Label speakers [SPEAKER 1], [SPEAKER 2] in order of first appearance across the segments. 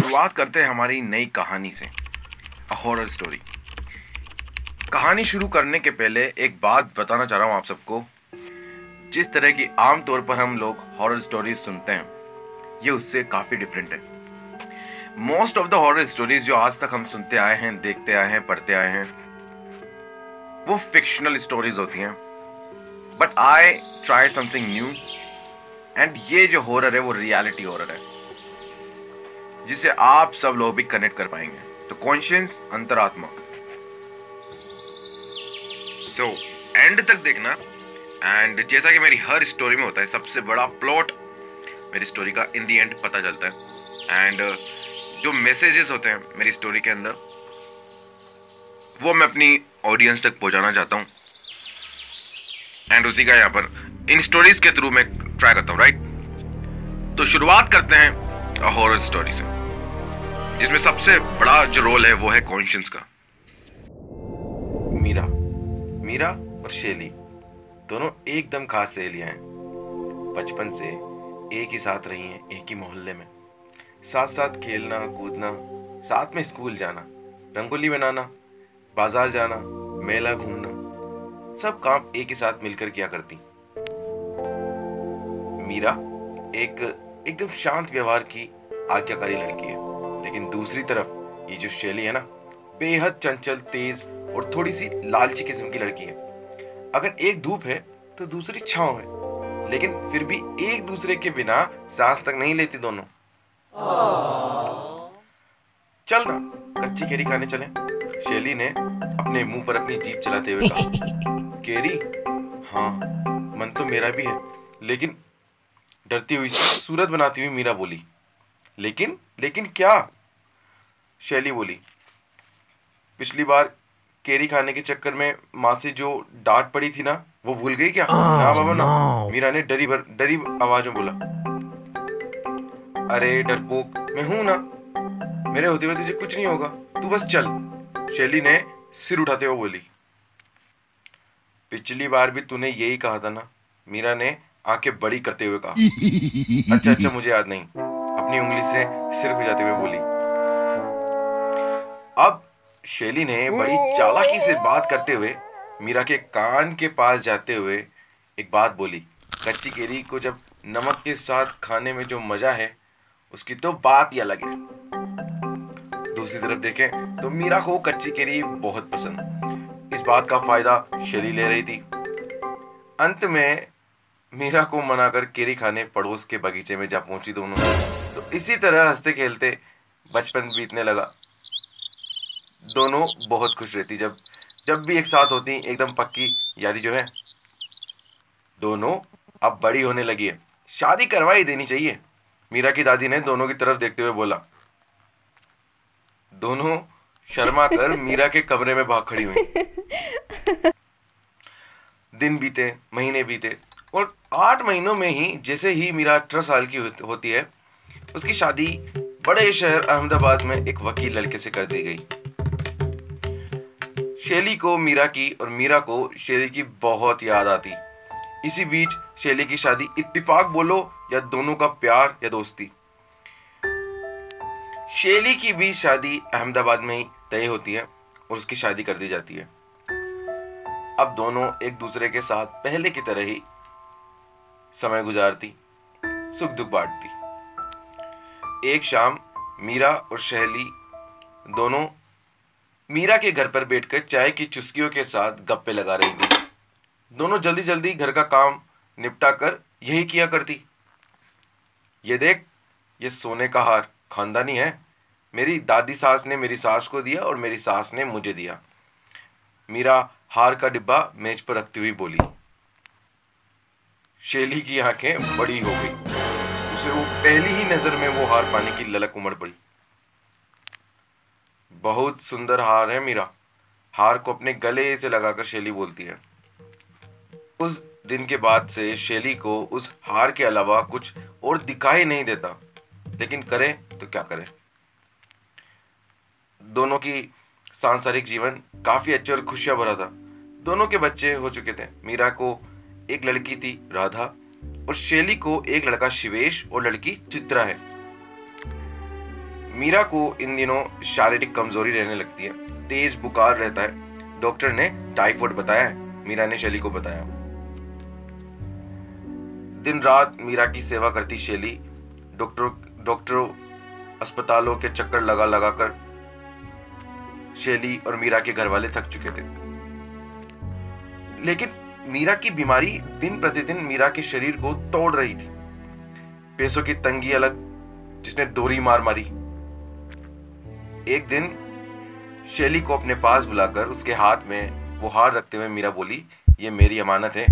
[SPEAKER 1] शुरुआत करते हैं हमारी नई कहानी से, हॉरर स्टोरी। कहानी शुरू करने के पहले एक बात बताना चाह रहा हूँ आप सबको। जिस तरह की आम तौर पर हम लोग हॉरर स्टोरीज सुनते हैं, ये उससे काफ़ी डिफरेंट है। Most of the horror stories जो आज तक हम सुनते आए हैं, देखते आए हैं, पढ़ते आए हैं, वो फिक्शनल स्टोरीज होती हैं। But I try something new, and ये जो हॉरर है वो रियलिटी हॉरर है, जिसे आप सब लोग भी कनेक्ट कर पाएंगे। तो कॉन्शियस, अंतरात्मा। सो एंड तक देखना। एंड जैसा कि मेरी हर स्टोरी में होता है, सबसे बड़ा प्लॉट मेरी स्टोरी का इन दी एंड पता चलता है। एंड जो मैसेजेस होते हैं मेरी स्टोरी के अंदर, वो मैं अपनी ऑडियंस तक पहुंचाना चाहता हूं। एंड उसी का यहाँ पर इन स्टोरीज के थ्रू मैं ट्राई करता हूँ, राइट। तो शुरुआत करते हैं हॉरर स्टोरी से, जिसमें सबसे बड़ा जो रोल है वो है कॉन्शियस का। मीरा और शैली दोनों एकदम खास सहेलियां हैं। बचपन से एक ही साथ रही हैं, एक ही मोहल्ले में, साथ साथ खेलना कूदना, साथ में स्कूल जाना, रंगोली बनाना, बाजार जाना, मेला घूमना, सब काम एक ही साथ मिलकर किया करती। मीरा एकदम शांत व्यवहार की आज्ञाकारी लड़की है, लेकिन दूसरी तरफ ये जो शैली है ना, बेहद चंचल, तेज और थोड़ी सी लालची किस्म की लड़की है। अगर एक धूप है तो दूसरी छांव है, लेकिन फिर भी एक दूसरे के बिना सांस तक नहीं लेती दोनों। चल ना कच्ची केरी खाने चलें, शैली ने अपने मुंह पर अपनी जीभ चलाते हुए कहा। केरी? हाँ, मन तो मेरा भी है, लेकिन डरती हुई सूरत बनाती हुई मीरा बोली। लेकिन क्या? शैली बोली। पिछली बार केरी खाने के चक्कर में माँ से जो डांट पड़ी थी ना, वो भूल गई क्या? ना बाबा ना, मीरा ने डरी आवाज में बोला। अरे डरपोक, मैं हूं ना, मेरे होते हुए तुझे कुछ नहीं होगा, तू बस चल, शैली ने सिर उठाते हुए बोली। पिछली बार भी तूने यही कहा था ना, मीरा ने आंखें बड़ी करते हुए कहा। अच्छा, मुझे याद नहीं, अपनी उंगली से सिर खुजाते हुए बोली। अब शैली ने बड़ी चालाकी से बात करते हुए मीरा के कान के पास जाते हुए एक बात बोली। कच्ची केरी को जब नमक के साथ खाने में जो मजा है, उसकी तो बात ही अलग है। दूसरी तरफ देखें तो मीरा को कच्ची केरी बहुत पसंद। इस बात का फायदा शैली ले रही थी। अंत में मीरा को मनाकर केरी खाने पड़ोस के बगीचे में जा पहुंची दोनों। तो इसी तरह हंसते खेलते बचपन बीतने लगा। दोनों बहुत खुश रहती, जब भी एक साथ होती, एकदम पक्की यारी जो है। दोनों अब बड़ी होने लगी है, शादी करवा ही देनी चाहिए, मीरा की दादी ने दोनों की तरफ देखते हुए बोला। दोनों शर्मा कर मीरा के कमरे में भाग खड़ी हुई। दिन बीते, महीने बीते, और 8 महीनों में ही जैसे ही मीरा 18 साल की होती है, उसकी शादी बड़े शहर अहमदाबाद में एक वकील लड़के से कर दी गई। शैली को मीरा की और मीरा को शैली की बहुत याद आती। इसी बीच शैली की शादी इत्तेफाक बोलो या दोनों का प्यार या दोस्ती, शैली की भी शादी अहमदाबाद में ही तय होती है और उसकी शादी कर दी जाती है। अब दोनों एक दूसरे के साथ पहले की तरह ही समय गुजारती, सुख दुख बांटती। एक शाम मीरा और शैली दोनों मीरा के घर पर बैठकर चाय की चुस्कियों के साथ गप्पे लगा रही थी। दोनों जल्दी जल्दी घर का काम निपटा कर यही किया करती। ये देख, ये सोने का हार खानदानी है, मेरी दादी सास ने मेरी सास को दिया और मेरी सास ने मुझे दिया। मीरा हार का डिब्बा मेज पर रखती हुई बोली। शैली की आंखें बड़ी हो गई, उसे वो पहली ही नजर में वो हार पाने की ललक उमड़ पड़ी। बहुत सुंदर हार है मीरा, हार को अपने गले से लगाकर शैली बोलती है। उस दिन के बाद से शैली को उस हार के अलावा कुछ और दिखाई नहीं देता, लेकिन करे तो क्या करे। दोनों की सांसारिक जीवन काफी अच्छा और खुशियां भरा था। दोनों के बच्चे हो चुके थे। मीरा को एक लड़की थी राधा, और शैली को एक लड़का शिवेश और लड़की चित्रा है। मीरा को इन दिनों शारीरिक कमजोरी रहने लगती है, तेज बुखार रहता है। डॉक्टर ने टाइफाइड बताया है। मीरा ने शैली को बताया। दिन रात मीरा की सेवा करती शैली डॉक्टरों अस्पतालों के चक्कर लगा लगा कर शैली और मीरा के घर वाले थक चुके थे। लेकिन मीरा की बीमारी दिन प्रतिदिन मीरा के शरीर को तोड़ रही थी। पैसों की तंगी अलग, जिसने दोरी मार मारी। एक दिन शैली को अपने पास बुलाकर उसके हाथ में वो हार रखते हुए मीरा बोली, ये मेरी अमानत है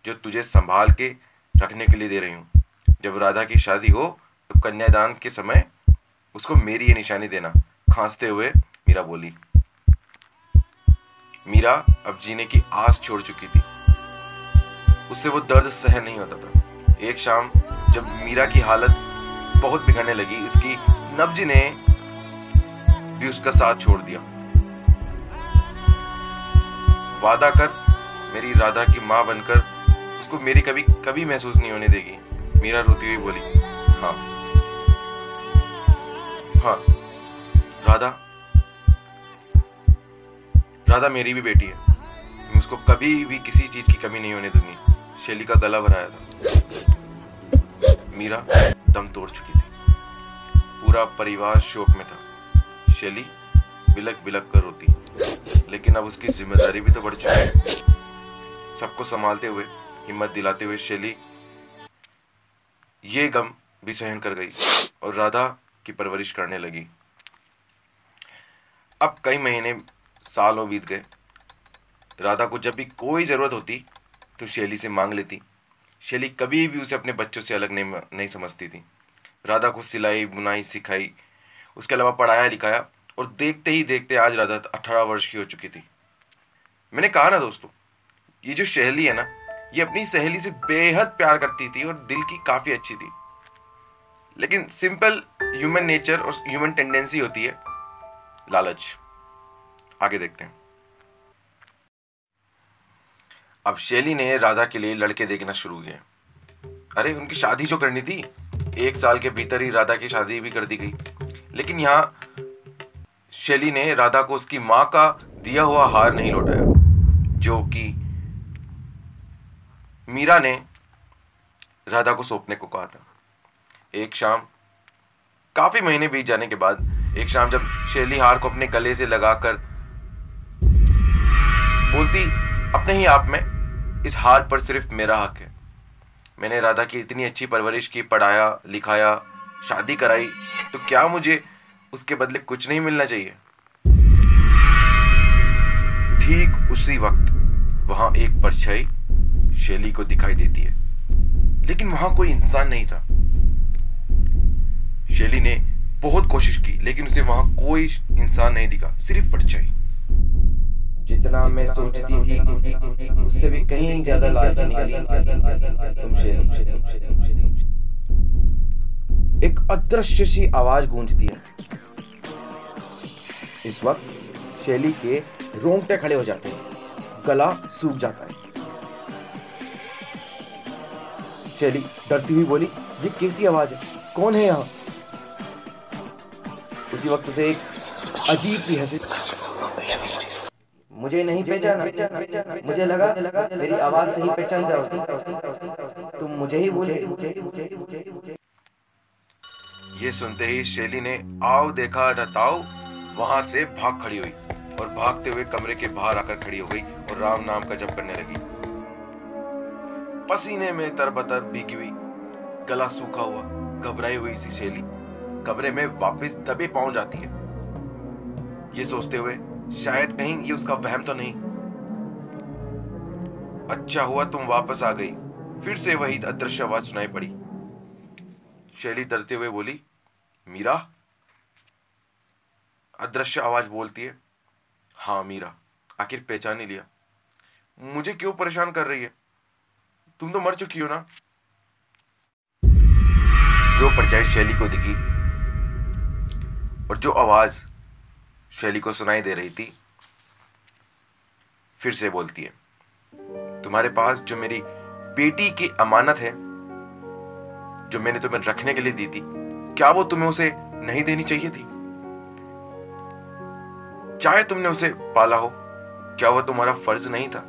[SPEAKER 1] जो तुझे संभाल के रखने के लिए दे रही हूँ। जब राधा की शादी हो तो कन्यादान के समय उसको मेरी ये निशानी देना। खांसते हुए मीरा बोली। मीरा अब जीने की आस छोड़ चुकी थी। उससे वो दर्द सहन नहीं होता था। एक शाम जब मीरा की हालत बहुत बिगड़ने लगी, उसकी नब्ज ने भी उसका साथ छोड़ दिया। वादा कर मेरी राधा की मां बनकर उसको मेरी कभी महसूस नहीं होने देगी। मीरा रोती हुई बोली, हाँ हाँ, राधा मेरी भी बेटी है। मैं उसको कभी भी किसी चीज की कमी नहीं होने दूंगी। शैली का गला भराया था। मीरा दम तोड़ चुकी थी। पूरा परिवार शोक में था। शैली बिलक बिलक कर रोती, लेकिन अब उसकी जिम्मेदारी भी तो बढ़ चुकी है। सबको संभालते हुए, हिम्मत दिलाते हुए शैली ये गम भी सहन कर गई और राधा की परवरिश करने लगी। अब कई महीने सालों बीत गए। राधा को जब भी कोई जरूरत होती तो शैली से मांग लेती। शैली कभी भी उसे अपने बच्चों से अलग नहीं समझती थी। राधा को सिलाई बुनाई सिखाई, उसके अलावा पढ़ाया लिखाया, और देखते ही देखते आज राधा 18 वर्ष की हो चुकी थी। मैंने कहा ना दोस्तों, ये जो शैली है ना, ये अपनी सहेली से बेहद प्यार करती थी और दिल की काफी अच्छी थी। लेकिन सिंपल ह्यूमन नेचर और ह्यूमन टेंडेंसी होती है लालच। आगे देखते हैं। अब शैली ने राधा के लिए लड़के देखना शुरू किया। अरे उनकी शादी जो करनी थी, 1 साल के भीतर ही राधा की शादी भी कर दी गई। लेकिन यहां शैली ने राधा को उसकी मां का दिया हुआ हार नहीं लौटाया, जो कि मीरा ने राधा को सौंपने को कहा था। एक शाम, काफी महीने बीत जाने के बाद, एक शाम जब शैली हार को अपने गले से लगाकर बोलती अपने ही आप में, इस हार पर सिर्फ मेरा हक है। मैंने राधा की इतनी अच्छी परवरिश की, पढ़ाया लिखाया, शादी कराई, तो क्या मुझे उसके बदले कुछ नहीं मिलना चाहिए? ठीक उसी वक्त वहां एक परछाई शैली को दिखाई देती है, लेकिन वहां कोई इंसान नहीं था। शैली ने बहुत कोशिश की, लेकिन उसे वहां कोई इंसान नहीं दिखा, सिर्फ परछाई।
[SPEAKER 2] जितना मैं सोचती थी उससे भी कहीं ज्यादा लालची निकली तुम शैली। एक अदृश्य सी आवाज गूंजती है। इस वक्त शैली के रोंगटे खड़े हो जाते हैं, गला सूख जाता है। शैली डरती हुई बोली, ये कैसी आवाज है? कौन है यहाँ? उसी वक्त से एक अजीब सी हंसी। मुझे नहीं पहचाना? मुझे लगा मेरी आवाज से ही पहचान जाओ। तुम मुझे ही बोले।
[SPEAKER 1] ये सुनते ही शैली ने आओ देखा न ताओ वहां से भाग खड़ी हुई और भागते हुए कमरे के बाहर आकर खड़ी हो गई और राम नाम का जप करने लगी। पसीने में तरबतर भीगी हुई, गला सूखा हुआ, घबराई हुई सी शैली कमरे में वापस दबे पांव जाती है, ये सोचते हुए शायद कहीं ये उसका वहम तो नहीं। अच्छा हुआ तुम वापस आ गई। फिर से वही अदृश्य आवाज सुनाई पड़ी। शैली डरते हुए बोली, मीरा? अदृश्य आवाज बोलती है, हाँ मीरा, आखिर पहचान ही लिया। मुझे क्यों परेशान कर रही है? तुम तो मर चुकी हो ना। जो परछाई शैली को दिखी और जो आवाज शैली को सुनाई दे रही थी, फिर से बोलती है, तुम्हारे पास जो मेरी बेटी की अमानत है, जो मैंने तुम्हें रखने के लिए दी थी, क्या वो तुम्हें उसे नहीं देनी चाहिए थी? चाहे तुमने उसे पाला हो, क्या वह तुम्हारा फर्ज नहीं था?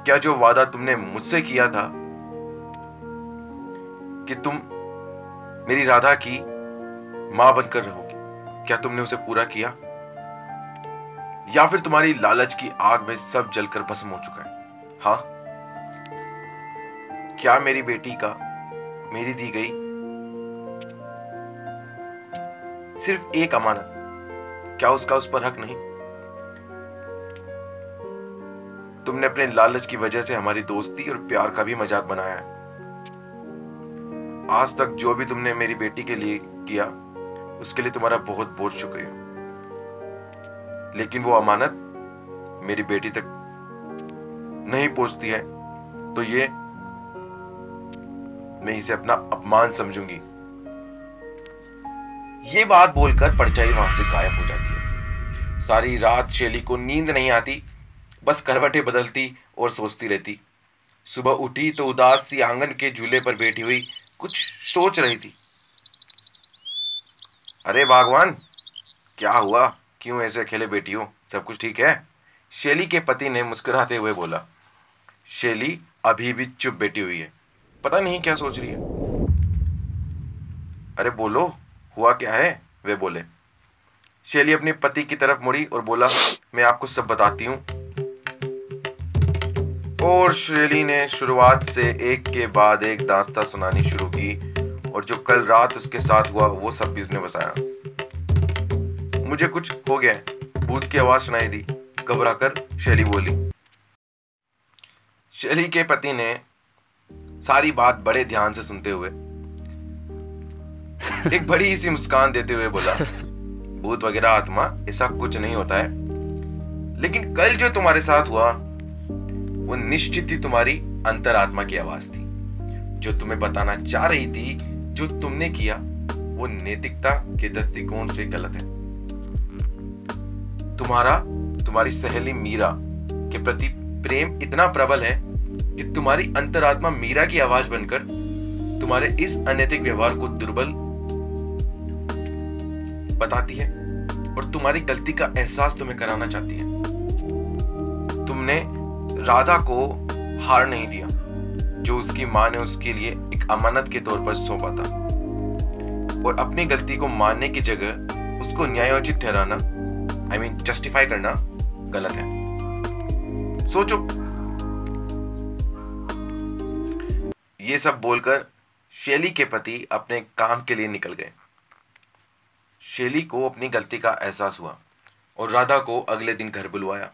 [SPEAKER 1] क्या जो वादा तुमने मुझसे किया था कि तुम मेरी राधा की मां बनकर रहोगी, क्या तुमने उसे पूरा किया? या फिर तुम्हारी लालच की आग में सब जलकर भस्म हो चुका है? हाँ, क्या मेरी बेटी का मेरी दी गई सिर्फ एक अमानत, क्या उसका उस पर हक नहीं? तुमने अपने लालच की वजह से हमारी दोस्ती और प्यार का भी मजाक बनाया है। आज तक जो भी तुमने मेरी बेटी के लिए किया, उसके लिए तुम्हारा बहुत बहुत शुक्रिया। लेकिन वो अमानत मेरी बेटी तक नहीं पहुंचती है तो ये मैं इसे अपना अपमान समझूंगी। ये बात बोलकर परछाई वहां से गायब हो जाती है। सारी रात शैली को नींद नहीं आती, बस करवटें बदलती और सोचती रहती। सुबह उठी तो उदास सी आंगन के झूले पर बैठी हुई कुछ सोच रही थी। अरे भगवान, क्या हुआ? क्यों ऐसे अकेले बैठी हो? सब कुछ ठीक है? शैली के पति ने मुस्कुराते हुए बोला। शैली अभी भी चुप बैठी हुई है, पता नहीं क्या सोच रही है। अरे बोलो, हुआ क्या है? वे बोले। शैली अपने पति की तरफ मुड़ी और बोला, मैं आपको सब बताती हूँ। और शैली ने शुरुआत से एक के बाद एक दास्तां सुनानी शुरू की, और जो कल रात उसके साथ हुआ वो सब भी उसने बताया। मुझे कुछ हो गया है, भूत की आवाज सुनाई दी, घबराकर शैली बोली। शैली के पति ने सारी बात बड़े ध्यान से सुनते हुए एक बड़ी सी मुस्कान देते हुए बोला, भूत वगैरह आत्मा ऐसा कुछ नहीं होता है, लेकिन कल जो तुम्हारे साथ हुआ वो निश्चित ही तुम्हारी अंतरात्मा की आवाज थी, जो तुम्हें बताना चाह रही थी जो तुमने किया वो नैतिकता के दृष्टिकोण से गलत है। तुम्हारी सहेली मीरा के प्रति प्रेम इतना प्रबल है कि तुम्हारी अंतरात्मा मीरा की आवाज बनकर तुम्हारे इस अनैतिक व्यवहार को दुर्बल बताती है और तुम्हारी गलती का एहसास तुम्हें कराना चाहती है। तुमने राधा को हार नहीं दिया जो उसकी मां ने उसके लिए एक अमानत के तौर पर सौंपा था, और अपनी गलती को मानने की जगह उसको न्यायोचित ठहराना, जस्टिफाई करना गलत है। सोचो। ये सब बोलकर शैली के पति अपने काम के लिए निकल गए। शैली को अपनी गलती का एहसास हुआ और राधा को अगले दिन घर बुलवाया।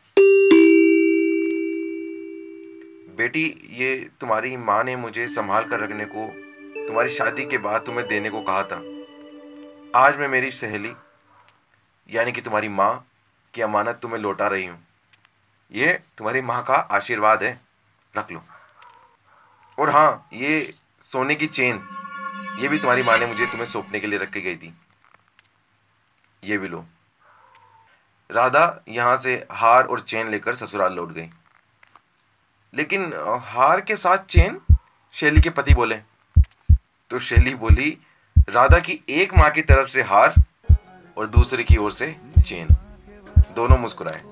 [SPEAKER 1] बेटी, ये तुम्हारी माँ ने मुझे संभाल कर रखने को तुम्हारी शादी के बाद तुम्हें देने को कहा था। आज मैं मेरी सहेली यानी कि तुम्हारी माँ की अमानत तुम्हें लौटा रही हूँ। ये तुम्हारी माँ का आशीर्वाद है, रख लो। और हाँ, ये सोने की चेन, ये भी तुम्हारी माँ ने मुझे तुम्हें सौंपने के लिए रख के गई थी, ये भी लो। राधा यहाँ से हार और चेन लेकर ससुराल लौट गई। लेकिन हार के साथ चेन? शैली के पति बोले। तो शैली बोली, राधा की एक माँ की तरफ से हार और दूसरे की ओर से चेन। दोनों मुस्कुराए।